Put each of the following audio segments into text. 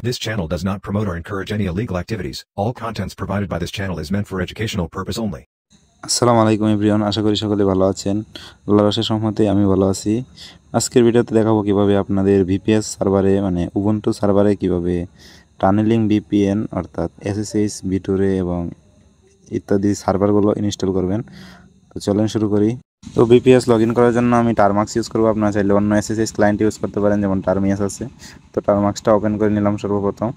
This channel does not promote or encourage any illegal activities. All contents provided by this channel is meant for educational purpose only. আসসালামু আলাইকুম everyone, আশা করি সকলে ভালো আছেন। আল্লাহর অশেষ রহমতে আমি ভালো আছি। আজকের ভিডিওতে দেখাবো কিভাবে আপনাদের ভিপিএস সার্ভারে মানে উবুন্টু সার্ভারে কিভাবে টানেলিং ভিপিএন অর্থাৎ এসএসএইচ ভিটোরে এবং ইত্যাদি সার্ভারগুলো ইনস্টল করবেন। তো চলেন শুরু করি। তো ভিপিএস লগ ইন করার জন্য আমি টারমাক্স ইউজ করবো। আপনারা চাইলে অন্য এসএসএইচ ক্লায়েন্ট ইউজ করতে পারেন, যেমন টারমিয়াস আছে। তো টারমাক্সটা ওপেন করে নিলাম সর্বপ্রথম।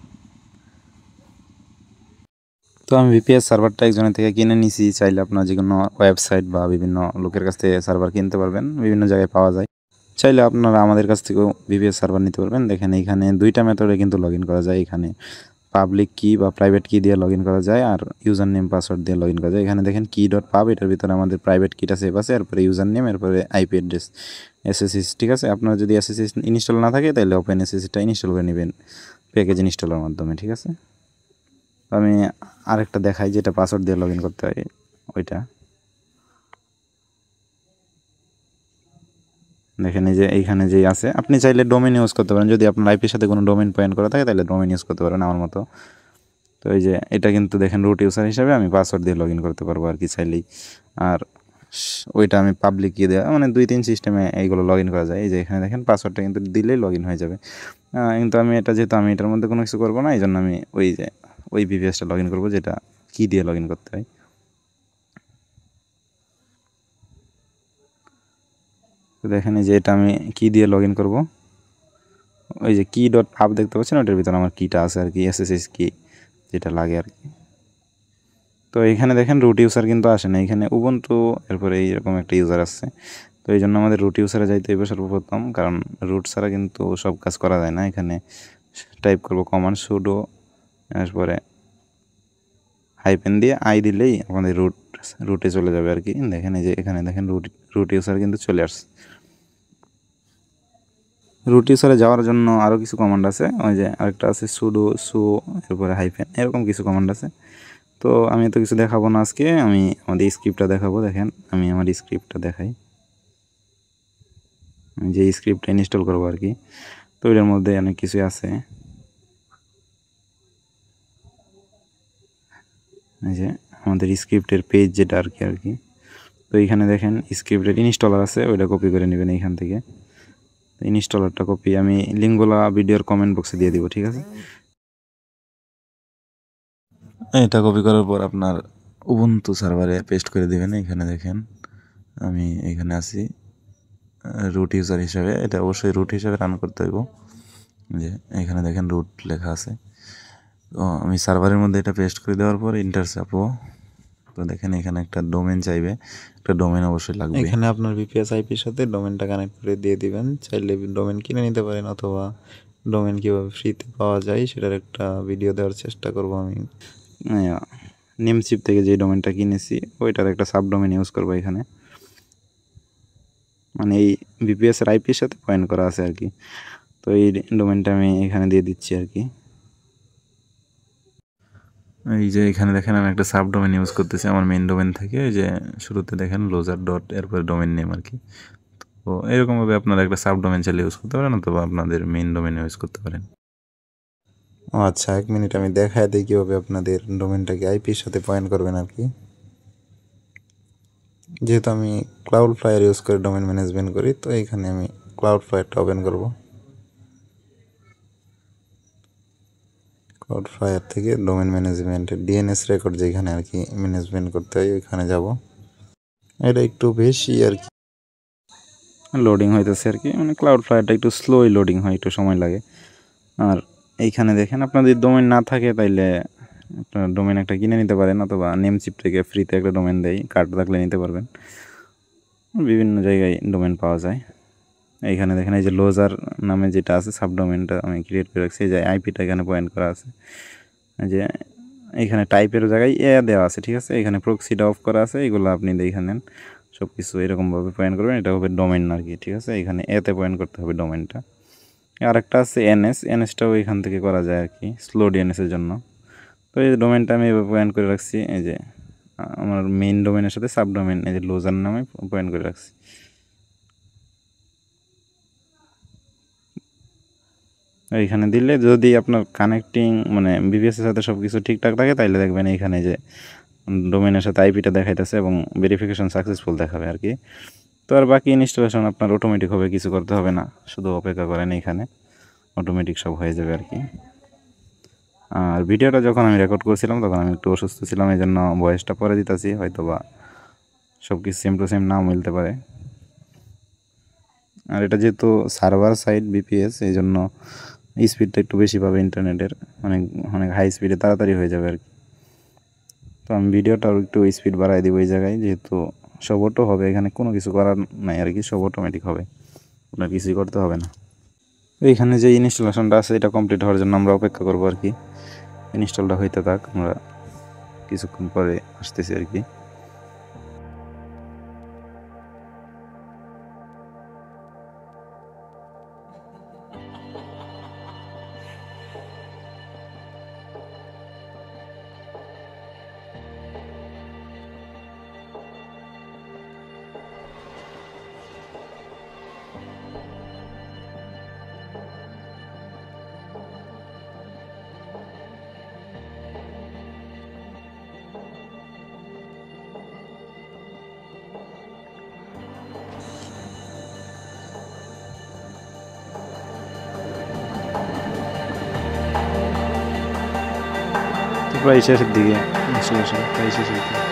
তো আমি ভিপিএস সার্ভারটা একজনের থেকে কিনে নিছি। চাইলে আপনার যে কোনো ওয়েবসাইট বা বিভিন্ন লোকের কাছ থেকে সার্ভার কিনতে পারবেন, বিভিন্ন জায়গায় পাওয়া যায়। চাইলে আপনারা আমাদের কাছ থেকেও ভিপিএস সার্ভার নিতে পারবেন। দেখেন এইখানে দুইটা মেথডে কিন্তু লগ ইন করা যায়। এখানে পাবলিক কি বা প্রাইভেট কি দিয়ে লগ ইন করা যায়, আর ইউজার নেম পাসওয়ার্ড দিয়ে লগ ইন করা যায়। এখানে দেখেন কি.পাব, এটার ভিতরে আমাদের প্রাইভেট কিটা সেভ আছে, এরপরে ইউজার নেম, এরপরে আইপি অ্যাড্রেস, এসএসএস। ঠিক আছে, আপনার যদি এসএসএস ইনস্টল না থাকে তাহলে ওপেন এসএসএসটা ইনস্টল করে নেবেন প্যাকেজ ইনস্টলের মাধ্যমে। ঠিক আছে, আমি আরেকটা দেখাই যেটা পাসওয়ার্ড দিয়ে লগ ইন করতে হয়। ওইটা দেখেন, এই যে এইখানে যেই আছে, আপনি চাইলে ডোমেন ইউজ করতে পারেন। যদি আপনার আইপির সাথে কোনো ডোমেন পয়েন্ট করা থাকে তাহলে ডোমেন ইউজ করতে পারেন আমার মতো। তো এই যে এটা কিন্তু দেখেন রুট ইউজার হিসাবে আমি পাসওয়ার্ড দিয়ে লগ ইন করতে পারবো আর কি চাইলেই। আর ওইটা আমি পাবলিক কি দেওয়া, মানে 2-3 সিস্টেমে এইগুলো লগ ইন করা যায়। এই যে এখানে দেখেন পাসওয়ার্ডটা কিন্তু দিলেই লগ ইন হয়ে যাবে। কিন্তু আমি এটা যেহেতু আমি এটার মধ্যে কোনো কিছু করবো না, এই জন্য আমি ওই ভিপিএসটা লগ ইন করবো যেটা কি দিয়ে লগ ইন করতে হয়। তো দেখেন এই যে এটা আমি কি দিয়ে লগ ইন করবো। ওই যে কি.পাব দেখতে পাচ্ছেন, ওটার ভিতরে আমার কিটা আছে আর কি, এসএসএস কি যেটা লাগে আর কি। তো এখানে দেখেন রুট ইউজার কিন্তু আসে না, এখানে উবুন্টু এরপরে এইরকম একটা ইউজার আসছে। তো এই জন্য আমাদের রুট ইউজারে যাইতে হবে সর্বপ্রথম, কারণ রুট ছাড়া কিন্তু সব কাজ করা যায় না। এখানে টাইপ করবো কমান্ড সুডো, এরপরে হাইপেন দিয়ে আই দিলেই আমাদের রুটে চলে যাবে আর কি। দেখেন এই যে এখানে দেখেন রুট ইউজার কিন্তু চলে আসছে। রুট ইউজারে যাওয়ার জন্য আরও কিছু কমান্ড আছে, ওই যে আরেকটা আছে সুডো এরপরে হাইফেন, এরকম কিছু কমান্ড আছে। তো আমি তো কিছু দেখাবো না আজকে, আমি আমাদের স্ক্রিপ্টটা দেখাবো। দেখেন আমি আমার স্ক্রিপ্টটা দেখাই, আমি যে স্ক্রিপ্টটা ইনস্টল করবো আর কি। তো এটার মধ্যে অনেক কিছুই আছে। এই যে আমাদের স্ক্রিপ্টের পেজ যেটা আর কি। তো এইখানে দেখেন স্ক্রিপ্টের ইনস্টলার আছে, ওইটা কপি করে নেবেন এইখান থেকে। ইনস্টলারটা কপি আমি লিঙ্কগুলো ভিডিওর কমেন্ট বক্সে দিয়ে দিব। ঠিক আছে, এটা কপি করার পর আপনার উবুন্টু সার্ভারে পেস্ট করে দিবেন। এখানে দেখেন আমি এখানে আছি রুট ইউজার হিসাবে, এটা অবশ্যই রুট হিসাবে রান করতে হইব। যে এখানে দেখেন রুট লেখা আছে। তো আমি সার্ভারের মধ্যে এটা পেস্ট করে দেওয়ার পর ইন্টার চাপবো। তো দেখেন এখানে একটা ডোমেন চাইবে, একটা ডোমেন অবশ্যই লাগবে। এখানে আপনার ভিপিএস আইপির সাথে ডোমেনটা কানেক্ট করে দিয়ে দিবেন। চাইলে ডোমেন কিনে নিতে পারেন, অথবা ডোমেন কীভাবে ফ্রিতে পাওয়া যায় সেটার একটা ভিডিও দেওয়ার চেষ্টা করব আমি। নেমচিপ থেকে যে ডোমেনটা কিনেছি ওইটার একটা সাব ডোমেন ইউজ করবো এখানে, মানে এই ভিপিএস এর আইপির সাথে পয়েন্ট করা আছে আর কি। তো এই ডোমেনটা আমি এখানে দিয়ে দিচ্ছি আর কি। এই যে এখানে দেখেন আমি একটা সাব ডোমেন ইউজ করতেছি আমার মেইন ডোমেন থেকে। এই যে শুরুতে দেখেন লোজার ডট এরপরে ডোমেন নেম আর কি। তো এরকমভাবে আপনারা একটা সাব ডোমেন চাইলে ইউজ করতে পারেন, অথবা আপনাদের মেইন ডোমেন ইউজ করতে পারেন। আচ্ছা, 1 মিনিট আমি দেখায় দিই কীভাবে আপনাদের ডোমেনটাকে আইপির সাথে পয়েন্ট করবেন আর কি। যেহেতু আমি ক্লাউডফ্লায়ার ইউজ করে ডোমেন ম্যানেজমেন্ট করি, তো এইখানে আমি ক্লাউডফ্লায়ারটা ওপেন করব। ক্লাউডফ্লায়ার থেকে ডোমেন ম্যানেজমেন্টের ডিএনএস রেকর্ড যেখানে আর কি ম্যানেজমেন্ট করতে হয় ওইখানে যাব। এটা একটু বেশি আর কি লোডিং হইতেছে আর কি, মানে ক্লাউডফ্লায়ারটা একটু স্লোই লোডিং হয়, একটু সময় লাগে। আর এইখানে দেখেন আপনাদের ডোমেন না থাকে তাইলে আপনার ডোমেন একটা কিনে নিতে পারেন, অথবা নেমচিপ থেকে ফ্রিতে একটা ডোমেন দেয়, কার্ড থাকলে নিতে পারবেন। বিভিন্ন জায়গায় ডোমেন পাওয়া যায়। এইখানে দেখেন এই যে লোজার নামে যেটা আছে সাবডোমেনটা আমি ক্রিয়েট করে রাখছি, যে আইপিটা এখানে পয়েন্ট করা আছে। যে এইখানে টাইপের জায়গায় দেওয়া আছে। ঠিক আছে, এখানে প্রক্সিটা অফ করা আছে, এগুলো আপনি দেখে নেন। সব কিছু এরকমভাবে পয়েন্ট করবেন, এটা হবে ডোমেন আর কি। ঠিক আছে, এখানে এতে পয়েন্ট করতে হবে ডোমেনটা। আর একটা আছে এনএসটাও এখান থেকে করা যায় আর কি, স্লো ডিএনএসের জন্য। তো এই ডোমেনটা আমি এভাবে পয়েন্ট করে রাখছি। এই যে আমার মেইন ডোমেনের সাথে সাব ডোমেন এই যে লোজার নামে পয়েন্ট করে রাখছি। এইখানে দিলে যদি আপনার কানেক্টিং মানে বিপিএস এর সাথে সব কিছু ঠিকঠাক থাকে তাইলে দেখবেন এইখানে যে ডোমেনের সাথে আইপিটা দেখাইতেছে এবং ভেরিফিকেশন সাকসেসফুল দেখাবে আর কি। তো আর বাকি ইনস্টলেশন আপনার অটোমেটিক হবে, কিছু করতে হবে না, শুধু অপেক্ষা করেন, এইখানে অটোমেটিক সব হয়ে যাবে আর কি। আর ভিডিওটা যখন আমি রেকর্ড করছিলাম তখন আমি একটু অসুস্থ ছিলাম, এই জন্য ভয়েসটা পরে দিতেছি, হয়তো বা সব কিছু সেম টু সেম নাও মিলতে পারে। আর এটা যেহেতু সার্ভার সাইড বিপিএস, এই জন্য স্পিডটা একটু বেশি পাবে ইন্টারনেটের, অনেক অনেক হাই স্পিডে তাড়াতাড়ি হয়ে যাবে আর কি। তো আমি ভিডিওটাও একটু স্পিড বাড়াই দিব এই জায়গায়, যেহেতু সব অটো হবে, এখানে কোনো কিছু করার নাই আর কি, সব অটোমেটিক হবে, আপনার কিছুই করতে হবে না। এইখানে যে ইনস্টলেশনটা আছে এটা কমপ্লিট হওয়ার জন্য আমরা অপেক্ষা করবো আর কি। ইনস্টলটা হইতে থাক, আমরা কিছুক্ষণ পরে আসতেছি আর কি। প্রায় শেষের দিকে ইনস্টলেশন, প্রায় শেষের দিকে।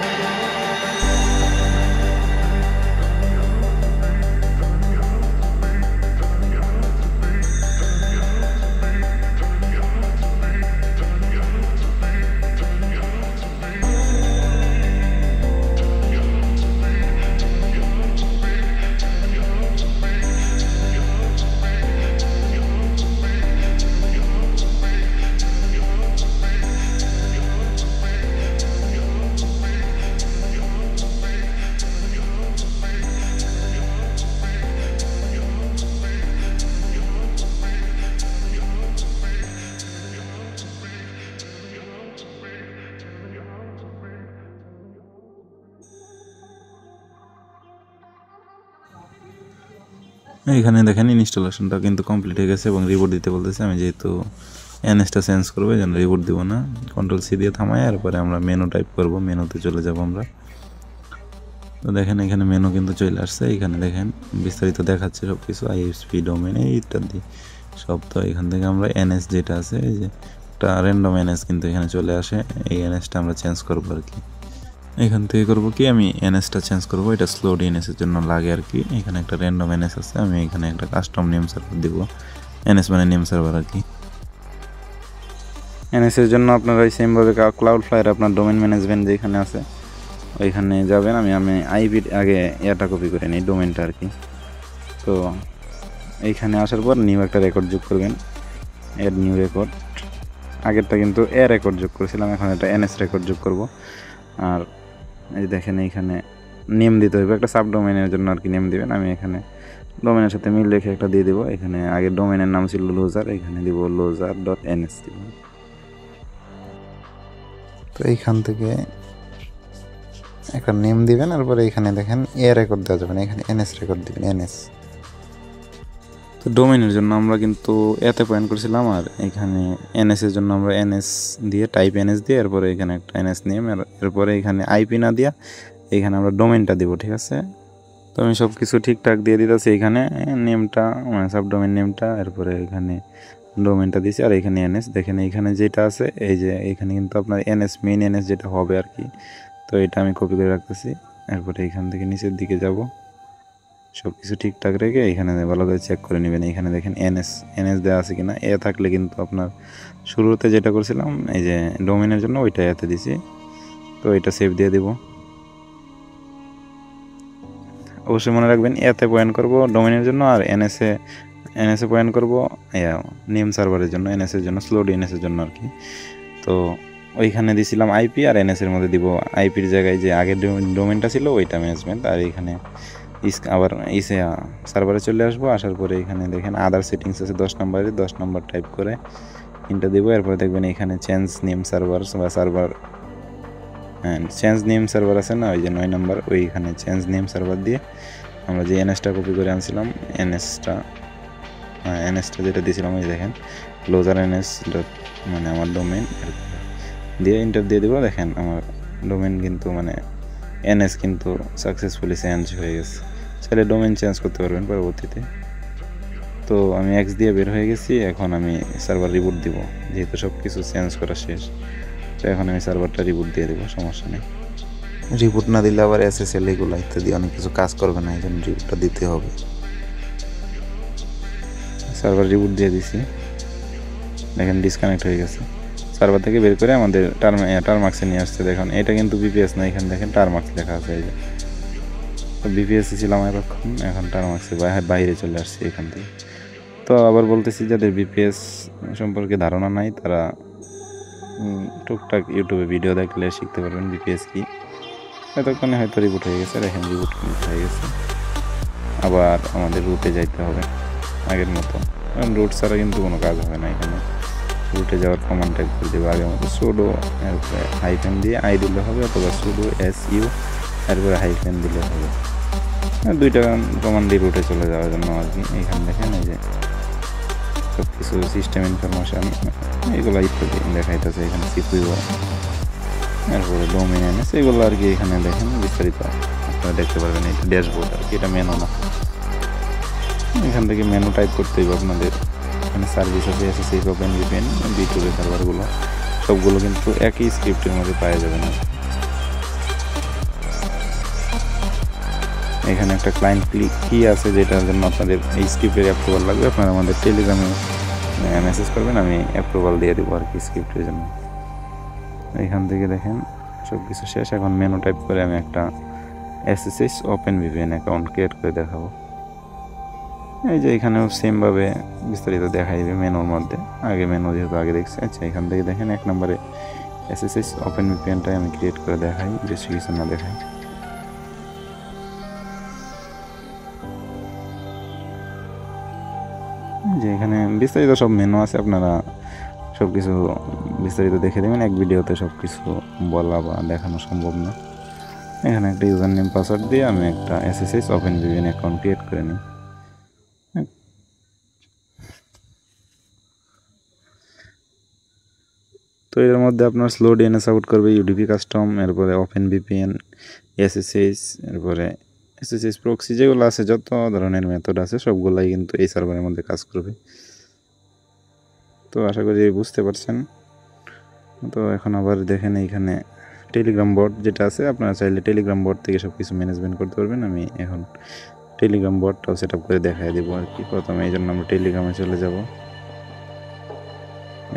এখানে দেখেন ইনস্টলেশনটা কিন্তু কমপ্লিট হয়ে গেছে এবং রিবোট দিতে বলতেছে। আমি যেহেতু এনএসটা চেঞ্জ করবো এই জন্য রিবোট দিব না, কন্ট্রোল সি দিয়ে থামাই, এরপরে আমরা মেনু টাইপ করব, মেনুতে চলে যাব আমরা। তো দেখেন এখানে মেনু কিন্তু চলে আসছে, এখানে দেখেন বিস্তারিত দেখাচ্ছে সব কিছু, আইএসপি ডোমেন ইত্যাদি সব। তো এখান থেকে আমরা এনএস যেটা আছে, এই যে একটা র্যান্ডম এনএস কিন্তু এখানে চলে আসে, এই এনএসটা আমরা চেঞ্জ করবো আর কি। এখান থেকে করবো কি, আমি এনএসটা চেঞ্জ করবো, এটা স্লো ডিএনএসের জন্য লাগে আর কি। এখানে একটা র্যান্ডম এনএস আছে, আমি এখানে একটা কাস্টম নেম সার্ভার দিব, এনএস মানে নেম সার্ভার আর কি। এনএসের জন্য আপনারা ওই সেমভাবে ক্লাউডফ্লায়ার আপনার ডোমেন ম্যানেজমেন্ট যেখানে আছে ওইখানে যাবেন। আমি আইপির আগে ইয়াটা কপি করে নিই, ডোমেনটা আর কি। তো এইখানে আসার পর নিউ একটা রেকর্ড যোগ করবেন, এড নিউ রেকর্ড। আগেরটা কিন্তু এ রেকর্ড যোগ করেছিলাম, এখন এটা এনএস রেকর্ড যোগ করব। আর এই দেখেন এইখানে নেম দিতে হবে, একটা সাব ডোমেনের জন্য আর কি নেম দিবেন। আমি এখানে ডোমেনের সাথে মিল রেখে একটা দিয়ে দিব। এখানে আগে ডোমেনের নাম ছিল লোজার, এখানে দিব lozer.ns দিব। তো এইখান থেকে একটা নেম দিবেন, তারপরে এখানে দেখেন এ রেকর্ড দেওয়া যাবে না, এখানে এনএস রেকর্ড দিবেন, এনএস। তো ডোমেনের জন্য আমরা কিন্তু এতে পয়েন্ট করছিলাম, আর এখানে এনএসের জন্য আমরা এনএস দিয়ে টাইপ এনএস দিয়ে এরপরে এখানে একটা এনএস নেম, এরপরে এখানে আইপি না দিয়া এখানে আমরা ডোমেনটা দিব, ঠিক আছে। তো আমি সব কিছু ঠিকঠাক দিয়ে দিতেছি, এখানে নেমটা মানে সাব ডোমেন নেমটা, এরপরে এখানে ডোমেনটা দিছি, আর এখানে এনএস। দেখেন এইখানে যেটা আছে এই যে এখানে কিন্তু আপনার এনএস মেইন এনএস যেটা হবে আর কি। তো এটা আমি কপি করে রাখতেছি, এরপরে এখান থেকে নিচের দিকে যাব, সব কিছু ঠিকঠাক রেখে এখানে ভালো করে চেক করে নেবেন। এখানে দেখেন এনএস দেওয়া আছে কিনা, এ থাকলে কিন্তু আপনার শুরুতে যেটা করছিলাম এই যে ডোমেনের জন্য ওইটা এতে দিছি, তো এটা সেভ দিয়ে দিব। অবশ্যই মনে রাখবেন এতে পয়েন্ট করব ডোমেনের জন্য, আর এনএসে পয়েন্ট করব নেম সার্ভারের জন্য, এনএসের জন্য স্লো ডিএনএসের জন্য আর কি। তো ওইখানে দিছিলাম আইপি, আর এনএসের মধ্যে দিব আইপির জায়গায় যে আগের ডোমেনটা ছিল ওইটা ম্যানেজমেন্ট। আর এখানে আবার সার্ভারে চলে আসবো, আসার পরে এখানে দেখেন আদার সেটিংস আছে 10 নম্বর টাইপ করে ইনটা দেবো। এরপরে দেখবেন এখানে চেঞ্জ নেম সার্ভার বা সার্ভার, হ্যাঁ চেঞ্জ নেম সার্ভার আছে না, ওই যে 9 নম্বর, ওইখানে চেঞ্জ নেম সার্ভার দিয়ে আমরা যে এনএসটা কপি করে আনছিলাম, এনএসটা যেটা দিয়েছিলাম ওই দেখেন closerns ডট মানে আমার ডোমেন দিয়ে এন্টার দিয়ে দেবো। দেখেন আমার ডোমেন কিন্তু মানে এনএস কিন্তু সাকসেসফুলি চেঞ্জ হয়ে গেছে। চাইলে ডোমেন চেঞ্জ করতে পারবেন পরবর্তীতে। তো আমি এক্স দিয়ে বের হয়ে গেছি, এখন আমি সার্ভার রিবুট দিব, যেহেতু সব কিছু চেঞ্জ করা শেষ। তো এখন আমি সার্ভারটা রিবুট দিয়ে দেবো, সমস্যা নেই। রিবুট না দিলে আবার SSL এগুলো ইত্যাদি অনেক কিছু কাজ করবে না, এই জন্য রিবুটটা দিতে হবে। সার্ভার রিবুট দিয়ে দিছি, দেখেন ডিসকানেক্ট হয়ে গেছে। সার্ভার থেকে বের করে আমাদের টারমাক্সে নিয়ে আসছে। দেখুন এটা কিন্তু বিপিএস না, এখানে দেখেন টারমাক্স লেখা আছে। এই যে তো বিপিএসে ছিলাম এখন টারমাক্সে বাইরে চলে আসছে এখান থেকে। তো আবার বলতেছি, যাদের বিপিএস সম্পর্কে ধারণা নাই তারা টুকটাক ইউটিউবে ভিডিও দেখলে শিখতে পারবেন বিপিএস কি। এতক্ষণে হয়তো রিবুট হয়ে গেছে, দেখেন রিবুট হয়ে গেছে। আবার আমাদের রুটে যাইতে হবে আগের মতো, কারণ রুট ছাড়া কিন্তু কোনো কাজ হবে না। এখানে রুটে যাওয়ার কমান্ড টাইপ করে দেবো আগের মতো, সুডো এরপরে হাইফেন দিয়ে আই দিলে হবে, অথবা সুডো SU এরপরে হাইফেন দিলে হবে। দুইটা কমান্ডই রুটে চলে যাওয়ার জন্য এইখানে দেখেন এই যে সব কিছু সিস্টেম ইনফরমেশান এগুলো ইত্যাদি দেখাইতেছে। এখানে CPU এরপরে ডোমেন এনএস এগুলো আর কি এখানে দেখেন বিস্তারিত আপনারা দেখতে পারবেন। এটা ড্যাশবোর্ড আর কি, এটা মেনু না। এখান থেকে মেনু টাইপ করতে হবে আপনাদের। এখানে সার্ভিস আছে SSH OpenVPN B2B সার্ভারগুলো, সবগুলো কিন্তু একই স্ক্রিপ্টের মধ্যে পাওয়া যাবে না। এখানে একটা ক্লায়েন্ট কি আছে, যেটার জন্য আপনাদের এই স্ক্রিপ্টের অ্যাপ্রুভাল লাগবে। আপনারা আমাদের টেলিগ্রামে মেসেজ করবেন, আমি অ্যাপ্রুভাল দিয়ে দেবো আর কি স্ক্রিপ্টের জন্য। এখান থেকে দেখেন সব কিছু শেষ। এখন মেনু টাইপ করে আমি একটা SSH OpenVPN অ্যাকাউন্ট ক্রিয়েট করে দেখাবো। এই যে এখানেও সেমভাবে বিস্তারিত দেখাইবে মেনুর মধ্যে। আগে মেনু যেহেতু আগে দেখছি। আচ্ছা এখান থেকে দেখেন 1 নম্বরে SSH OpenVPNটাই আমি ক্রিয়েট করে দেখাই, বেশি কিছু না দেখাই। যে এখানে বিস্তারিত সব মেনু আছে, আপনারা সব কিছু বিস্তারিত দেখে দেবেন। এক ভিডিওতে সব কিছু বলা বা দেখানো সম্ভব না। এখানে একটা ইউজার নেম পাসওয়ার্ড দিয়ে আমি একটা SSH OpenVPN অ্যাকাউন্ট ক্রিয়েট করে নিই। তো এর মধ্যে আপনার স্লো DNS আউট করবে, UDP কাস্টম, এরপরে OpenVPN, SSH, এরপরে SSH প্রক্সি যেগুলো আছে, যত ধরনের মেথড আছে সবগুলাই কিন্তু এই সার্ভারের মধ্যে কাজ করবে। তো আশা করি বুঝতে পারছেন। তো এখন আবার দেখেন এইখানে টেলিগ্রাম বট যেটা আছে, আপনারা চাইলে টেলিগ্রাম বট থেকে সব কিছু ম্যানেজমেন্ট করতে পারবেন। আমি এখন টেলিগ্রাম বটটাও সেট আপ করে দেখাই দেবো আর কি। প্রথমে এই জন্য আমরা টেলিগ্রামে চলে যাব,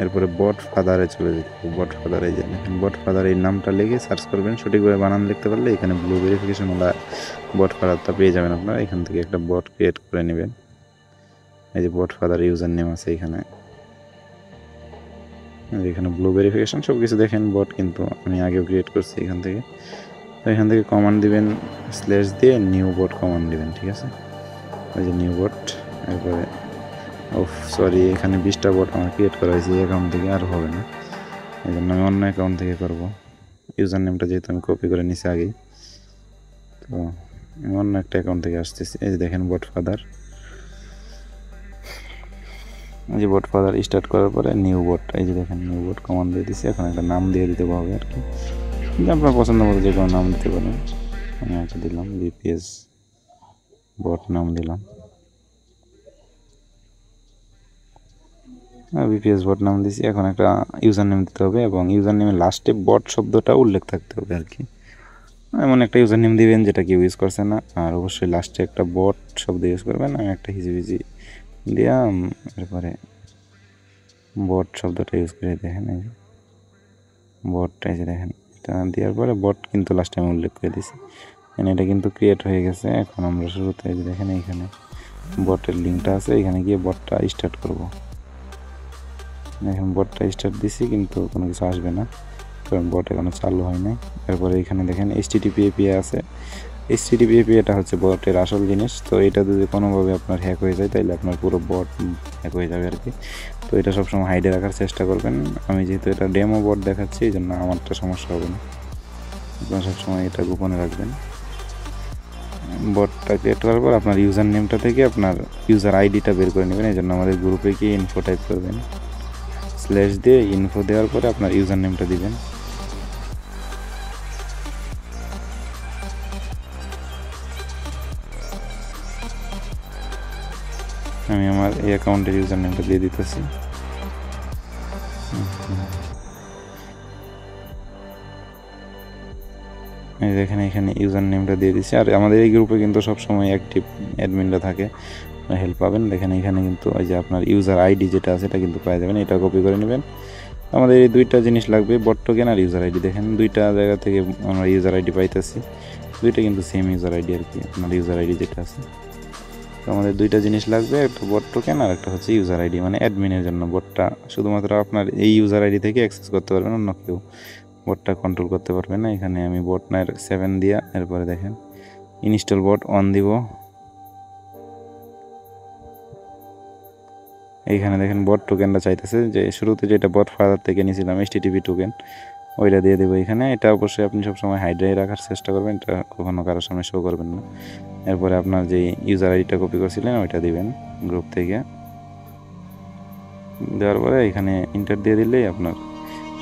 এরপরে বট ফাদারে চলে যেতে হবে। বট ফাদারে যে দেখেন বট ফাদার এই নামটা লিখে সার্চ করবেন, সঠিকভাবে বানান লিখতে পারলে এখানে ব্লু ভেরিফিকেশন ওলা বট ফাদারটা পেয়ে যাবেন আপনারা। এখান থেকে একটা বট ক্রিয়েট করে নেবেন। এই যে বট ফাদার ইউজার নেম আছে এখানে, এখানে ব্লু ভেরিফিকেশন সব কিছু দেখেন। বট কিন্তু আমি আগেও ক্রিয়েট করছি এখান থেকে। তো এখান থেকে কমান্ড দিবেন, স্ল্যাশ দিয়ে নিউ বট কমান্ড দিবেন, ঠিক আছে। ওই যে নিউ বট, এরপরে সরি এখানে 20টা বট আমার ক্রিয়েট করা হয়েছে এই অ্যাকাউন্ট থেকে, আর হবে না। এই জন্য আমি অন্য অ্যাকাউন্ট থেকে করব। ইউজার নেমটা যেহেতু আমি কপি করে নিছি আগেই, তো আমি অন্য একটা অ্যাকাউন্ট থেকে আসতেছি। এই যে দেখেন বট ফাদার, এই যে বট ফাদার স্টার্ট করার পরে নিউ বট, এই যে দেখেন নিউ বট কমান্ড দিয়ে দিচ্ছি। এখন একটা নাম দিয়ে দিতে হবে আর কি, আপনার পছন্দ মতো যে কোনো নাম দিতে পারেন। আমি একটা দিলাম BPS বট নাম দিলাম, BPS বট নাম দিছি। এখন একটা ইউজার নেম দিতে হবে, এবং ইউজার নেমের লাস্টে বট শব্দটা উল্লেখ থাকতে হবে আর কি। এমন একটা ইউজার নেম দিবেন যেটা কেউ ইউজ করছে না, আর অবশ্যই লাস্টে একটা বট শব্দ ইউজ করবেন। আমি একটা হিজিবিজি দিলাম, এরপরে বট শব্দটা ইউজ করে দেখেন এই যে বটটা, এই যে দেখেন এটা দেওয়ার পরে বট কিন্তু লাস্টে আমি উল্লেখ করে দিয়েছি। এটা কিন্তু ক্রিয়েট হয়ে গেছে। এখন আমরা শুরুতে এই যে দেখেন এইখানে বটের লিঙ্কটা আছে, এখানে গিয়ে বটটা স্টার্ট করব। এখন বটটা স্টার্ট দিছি কিন্তু কোনো কিছু আসবে না, কারণ বট এখনো চালু হয় নাই। এরপরে এখানে দেখেন HTTP API আছে। HTTP API এটা হচ্ছে বটের আসল জিনিস। তো এটা যদি কোনোভাবে আপনার হ্যাক হয়ে যায় তাহলে আপনার পুরো বট হ্যাক হয়ে যাবে আর কি। তো এটা সবসময় হাইডে রাখার চেষ্টা করবেন। আমি যেহেতু এটা ডেমো বট দেখাচ্ছি এই জন্য আমারটা সমস্যা হবে না, আপনারা সবসময় এটা গোপনে রাখবেন। বটটা ক্রিয়েট করার পর আপনার ইউজার নেমটা থেকে আপনার ইউজার আইডিটা বের করে নেবেন। এই জন্য আমাদের গ্রুপে গিয়ে ইনফো টাইপ করবেন, স্ল্যাশ দিয়ে ইনফো দেওয়ার পরে আপনার ইউজার নেমটা দিবেন। আমি আমার এই অ্যাকাউন্টের ইউজার নেমটা দিয়ে দিতেছি। এই দেখেন এখানে ইউজার নেমটা দিয়ে দিচ্ছি। আর আমাদের এই গ্রুপে কিন্তু সবসময় অ্যাক্টিভ অ্যাডমিনরা থাকে, হেল্প পাবেন। দেখেন এখানে কিন্তু ওই যে আপনার ইউজার আইডি যেটা আছে এটা কিন্তু পেয়ে যাবেন, এটা কপি করে নেবেন। আমাদের এই দুইটা জিনিস লাগবে, বট টোকেন আর ইউজার আইডি। দেখেন দুইটা জায়গা থেকে আমরা ইউজার আইডি পাইতেছি, দুইটা কিন্তু সেম ইউজার আইডি আর কি, আপনার ইউজার আইডি যেটা আছে। তো আমাদের দুইটা জিনিস লাগবে, একটা বট টোকেন আর একটা হচ্ছে ইউজার আইডি, মানে অ্যাডমিনের জন্য। বটটা শুধুমাত্র আপনার এই ইউজার আইডি থেকে অ্যাক্সেস করতে পারবেন, অন্য কেউ বটটা কন্ট্রোল করতে পারবে না। এখানে আমি বটনার 7 দিয়া এরপরে দেখেন ইনস্টল বট অন দিব। এইখানে দেখেন বট টোকেনটা চাইতেছে, যে শুরুতে যেটা বট ফাদার থেকে নিয়েছিলাম HTTP টোকেন, ওইটা দিয়ে দেবো এখানে। এটা অবশ্যই আপনি সবসময় হাইড্রাই রাখার চেষ্টা করবেন, এটা কখনো কারোর সামনে শো করবেন না। এরপরে আপনার যে ইউজার আইডিটা কপি করছিলেন ওইটা দিবেন গ্রুপ থেকে। দেওয়ার পরে এখানে ইন্টার দিয়ে দিলেই আপনার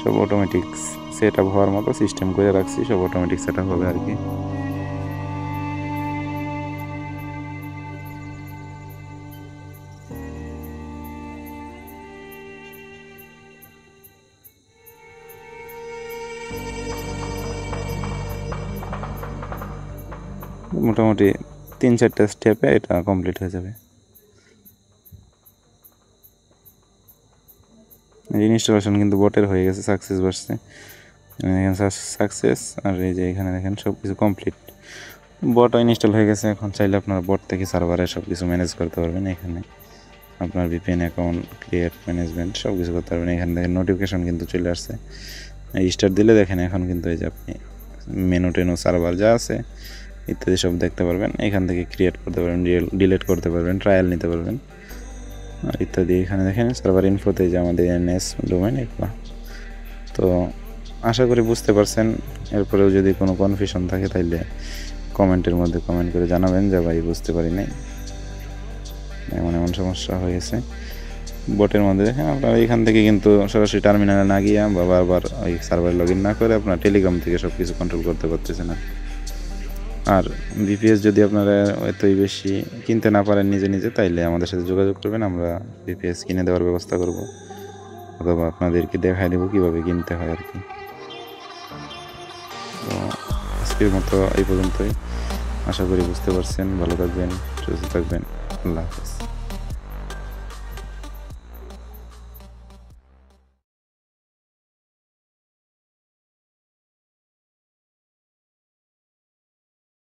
সব অটোমেটিক সেট আপ হওয়ার মতো সিস্টেম করে রাখছি, সব অটোমেটিক সেট আপ হবে আর কি। মোটামুটি 3-4টা স্টেপে এটা কমপ্লিট হয়ে যাবে। ইনস্টলেশন কিন্তু বটের হয়ে গেছে, সাকসেস বসছে এখানে সাকসেস। আর এই যে এখানে দেখেন সব কিছু কমপ্লিট, বট ইনস্টল হয়ে গেছে। এখন চাইলে আপনারা বট থেকে সার্ভারে সব কিছু ম্যানেজ করতে পারবেন। এখানে আপনার VPN অ্যাকাউন্ট ক্রিয়েট, ম্যানেজমেন্ট সব কিছু করতে পারবেন। এখানে দেখেন নোটিফিকেশন কিন্তু চলে আসছে, স্টার্ট দিলে দেখেন এখন কিন্তু এই যে আপনি মেনু টেনু সার্ভার যা আছে ইত্যাদি সব দেখতে পারবেন। এখান থেকে ক্রিয়েট করতে পারবেন, ডিলিট করতে পারবেন, ট্রায়াল নিতে পারবেন আর ইত্যাদি। এখানে দেখেন সার্ভার ইনফোতে যে আমাদের NS ডোমেন এগুলো। তো আশা করি বুঝতে পারছেন। এরপরেও যদি কোনো কনফিউশন থাকে তাইলে কমেন্টের মধ্যে কমেন্ট করে জানাবেন যে ভাই বুঝতে পারি নাই, এমন এমন সমস্যা হয়েছে বটের মধ্যে। দেখেন আপনারা এখান থেকে কিন্তু সরাসরি টার্মিনালে না গিয়ে বা বারবার ওই সার্ভারে লগ ইন না করে আপনার টেলিগ্রাম থেকে সব কিছু কন্ট্রোল করতে পারতেছেন। আর VPS যদি আপনারা এতই বেশি কিনতে না পারেন নিজে নিজে, তাইলে আমাদের সাথে যোগাযোগ করবেন, আমরা VPS কিনে দেওয়ার ব্যবস্থা করব, অথবা আপনাদেরকে দেখাই দেবো কীভাবে কিনতে হয় আর কি। তো আজকের মতো এই পর্যন্তই, আশা করি বুঝতে পারছেন। ভালো থাকবেন, সুস্থ থাকবেন, আল্লাহ হাফেজ।